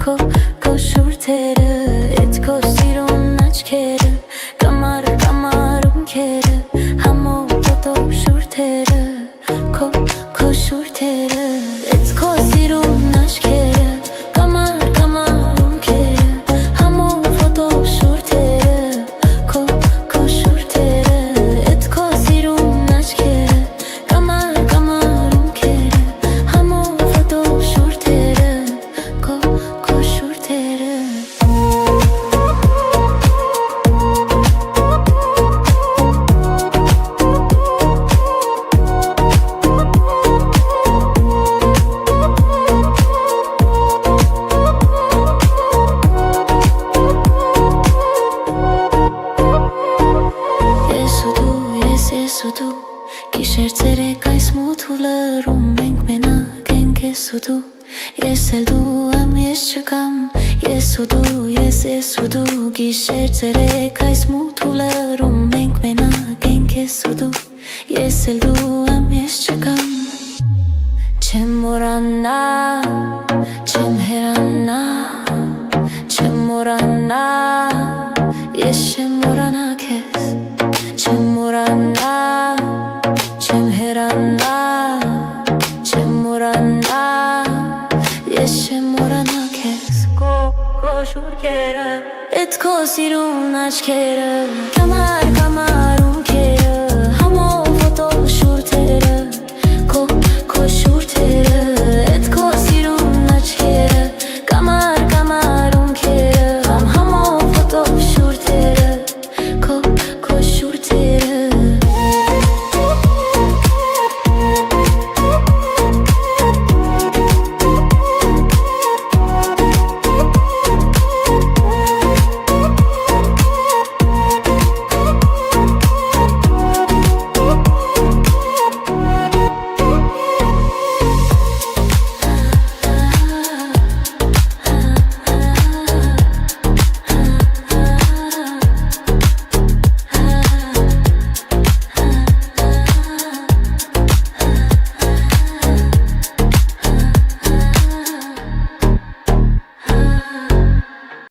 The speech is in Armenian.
Քո շուրթերը, էդ քո սիրուն աչքերը, կամար կամարունքերը, համով ոտով շուրթերը, քո շուրթերը, էդ քո սիրուն աչքերը, կամար կամարունքերը, համով ոտով շուրթերը, քո շուրթերը, էդ քո սիրուն աչքերը, կամար կամարունքերը, համով ոտով շուրթերը, քո շուրթերը Ես ու դու Գիշեր ցերեկ այս մութ ու լռում մենք մենակ ենք ես ու դու Ես էլ դու եմ ես չկամ Ես ու դու Գիշեր ցերեկ այս մութ ու լռում մենք մենակ ենք ես ու դու Ես էլ դու եմ ես չկամ Չեմ մոռանա Չեմ հեռանա Չեմ մոռանա Ես չեմ մոռանա քեզ Չեմ մոռանա Չեմ հեռանա Չեմ մոռանա Ես չեմ մոռանա քեզ Քո շուրթերը Էդ քո սիրուն աչքերը Կամար կամար